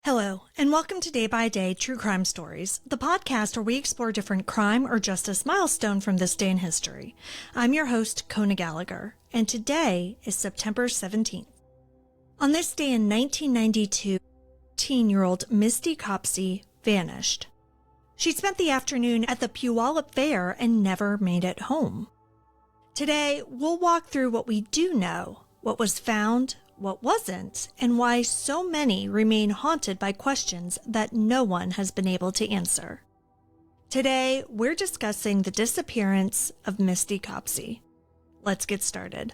Hello, and welcome to Day by Day True Crime Stories, the podcast where we explore different crime or justice milestone from this day in history. I'm your host, Kona Gallagher, and today is September 17th. On this day in 1992, 18-year-old Misty Copsey vanished. She spent the afternoon at the Puyallup Fair and never made it home. Today, we'll walk through what we do know, what was found, what wasn't, and why so many remain haunted by questions that no one has been able to answer. Today, we're discussing the disappearance of Misty Copsey. Let's get started.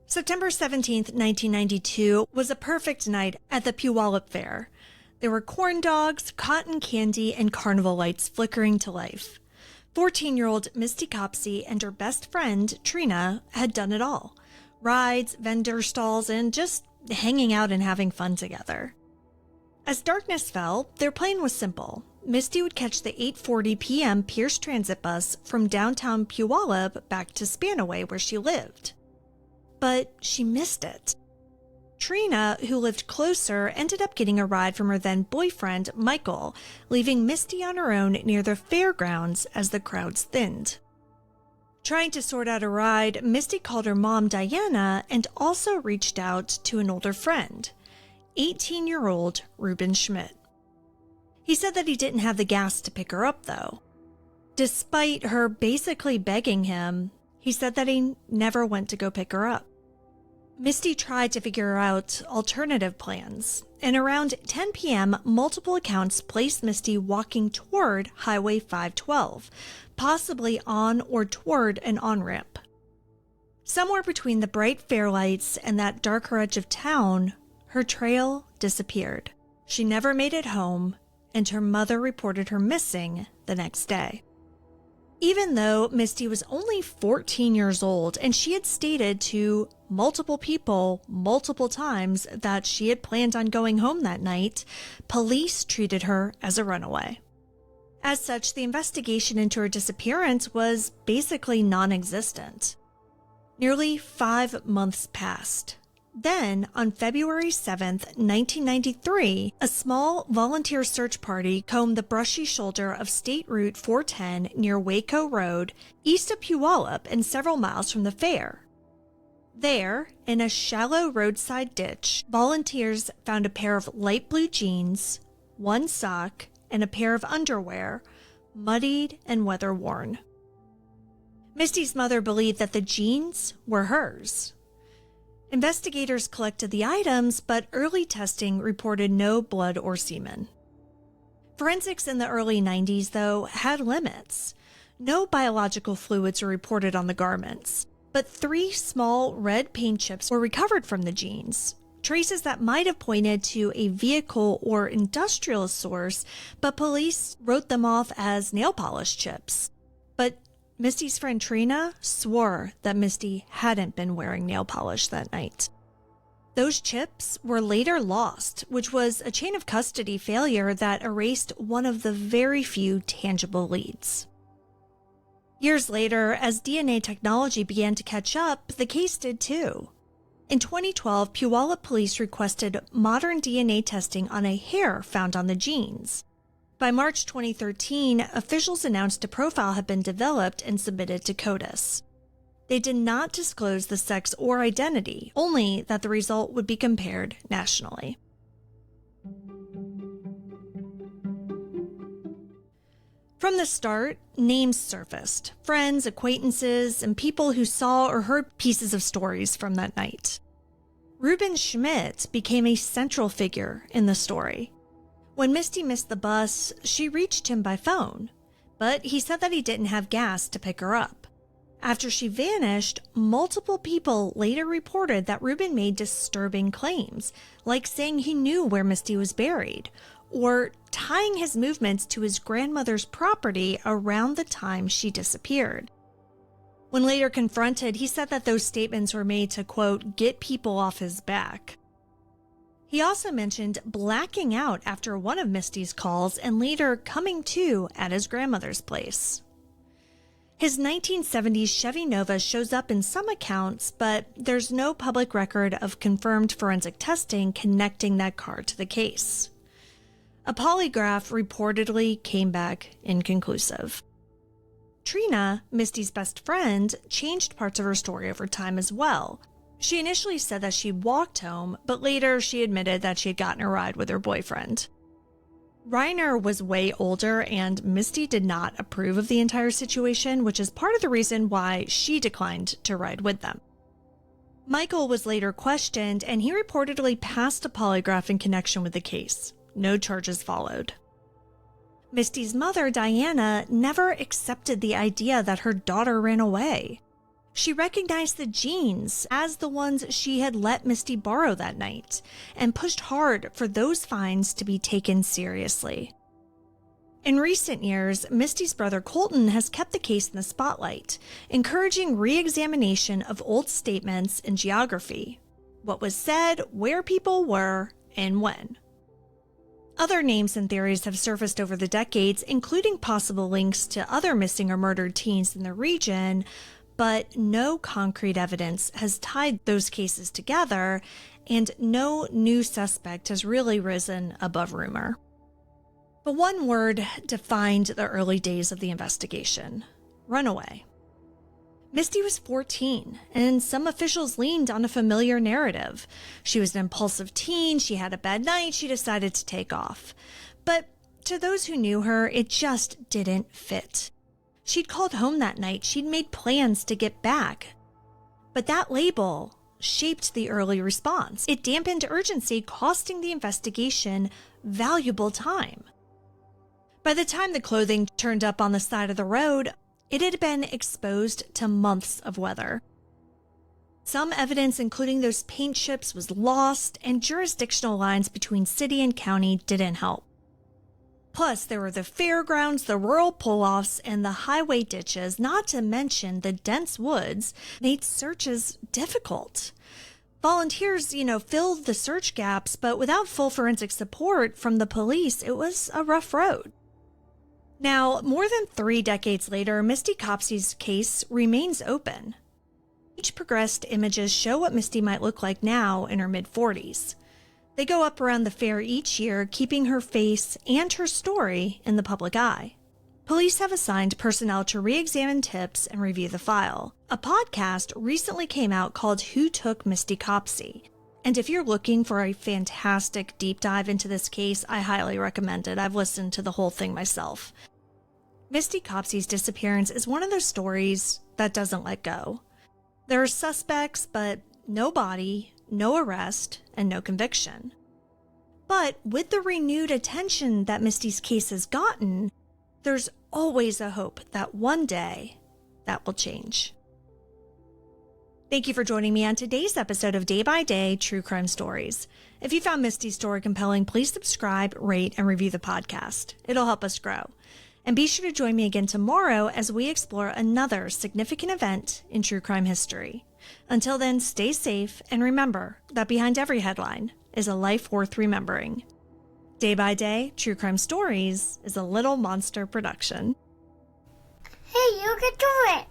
September 17th, 1992 was a perfect night at the Puyallup Fair. There were corn dogs, cotton candy, and carnival lights flickering to life. 14-year-old Misty Copsey and her best friend, Trina, had done it all. Rides, vendor stalls, and just hanging out and having fun together. As darkness fell, their plan was simple. Misty would catch the 8:40 p.m. Pierce Transit bus from downtown Puyallup back to Spanaway, where she lived. But she missed it. Trina, who lived closer, ended up getting a ride from her then-boyfriend, Michael, leaving Misty on her own near the fairgrounds as the crowds thinned. Trying to sort out a ride, Misty called her mom, Diana, and also reached out to an older friend, 18-year-old Reuben Schmidt. He said that he didn't have the gas to pick her up, though. Despite her basically begging him, he said that he never went to go pick her up. Misty tried to figure out alternative plans, and around 10 p.m., multiple accounts placed Misty walking toward Highway 512, possibly on or toward an on-ramp. Somewhere between the bright fair lights and that darker edge of town, her trail disappeared. She never made it home, and her mother reported her missing the next day. Even though Misty was only 14 years old and she had stated to multiple people multiple times that she had planned on going home that night, police treated her as a runaway. As such, the investigation into her disappearance was basically non-existent. Nearly 5 months passed. Then, on February 7th, 1993, a small volunteer search party combed the brushy shoulder of State Route 410 near Waco Road, east of Puyallup and several miles from the fair. There, in a shallow roadside ditch, volunteers found a pair of light blue jeans, one sock, and a pair of underwear, muddied and weather-worn. Misty's mother believed that the jeans were hers. Investigators collected the items, but early testing reported no blood or semen. Forensics in the early 90s, though, had limits. No biological fluids were reported on the garments, but 3 small red paint chips were recovered from the jeans, traces that might have pointed to a vehicle or industrial source, but police wrote them off as nail polish chips. But Misty's friend Trina swore that Misty hadn't been wearing nail polish that night. Those chips were later lost, which was a chain of custody failure that erased one of the very few tangible leads. Years later, as DNA technology began to catch up, the case did too. In 2012, Puyallup police requested modern DNA testing on a hair found on the jeans. By March 2013, officials announced a profile had been developed and submitted to CODIS. They did not disclose the sex or identity, only that the result would be compared nationally. From the start, names surfaced, friends, acquaintances, and people who saw or heard pieces of stories from that night. Reuben Schmidt became a central figure in the story. When Misty missed the bus, she reached him by phone, but he said that he didn't have gas to pick her up. After she vanished, multiple people later reported that Reuben made disturbing claims, like saying he knew where Misty was buried, or tying his movements to his grandmother's property around the time she disappeared. When later confronted, he said that those statements were made to, quote, get people off his back. He also mentioned blacking out after one of Misty's calls and later coming to at his grandmother's place. His 1970s Chevy Nova shows up in some accounts, but there's no public record of confirmed forensic testing connecting that car to the case. A polygraph reportedly came back inconclusive. Trina, Misty's best friend, changed parts of her story over time as well. She initially said that she walked home, but later she admitted that she had gotten a ride with her boyfriend. Reiner was way older, and Misty did not approve of the entire situation, which is part of the reason why she declined to ride with them. Michael was later questioned, and he reportedly passed a polygraph in connection with the case. No charges followed. Misty's mother, Diana, never accepted the idea that her daughter ran away. She recognized the jeans as the ones she had let Misty borrow that night and pushed hard for those finds to be taken seriously. In recent years, Misty's brother Colton has kept the case in the spotlight, encouraging re-examination of old statements and geography. What was said, where people were, and when. Other names and theories have surfaced over the decades, including possible links to other missing or murdered teens in the region, but no concrete evidence has tied those cases together, and no new suspect has really risen above rumor. But one word defined the early days of the investigation: runaway. Misty was 14, and some officials leaned on a familiar narrative. She was an impulsive teen, she had a bad night, she decided to take off. But to those who knew her, it just didn't fit. She'd called home that night, she'd made plans to get back. But that label shaped the early response. It dampened urgency, costing the investigation valuable time. By the time the clothing turned up on the side of the road, it had been exposed to months of weather. Some evidence, including those paint chips, was lost, and jurisdictional lines between city and county didn't help. Plus, there were the fairgrounds, the rural pull-offs, and the highway ditches, not to mention the dense woods, made searches difficult. Volunteers, filled the search gaps, but without full forensic support from the police, it was a rough road. Now, more than 3 decades later, Misty Copsey's case remains open. Each progressed images show what Misty might look like now in her mid-40s. They go up around the fair each year, keeping her face and her story in the public eye. Police have assigned personnel to re-examine tips and review the file. A podcast recently came out called Who Took Misty Copsey? And if you're looking for a fantastic deep dive into this case, I highly recommend it. I've listened to the whole thing myself. Misty Copsey's disappearance is one of those stories that doesn't let go. There are suspects, but no body, no arrest, and no conviction. But with the renewed attention that Misty's case has gotten, there's always a hope that one day that will change. Thank you for joining me on today's episode of Day by Day True Crime Stories. If you found Misty's story compelling, please subscribe, rate, and review the podcast. It'll help us grow. And be sure to join me again tomorrow as we explore another significant event in true crime history. Until then, stay safe and remember that behind every headline is a life worth remembering. Day by Day True Crime Stories is a Little Monster production. Hey, you can do it!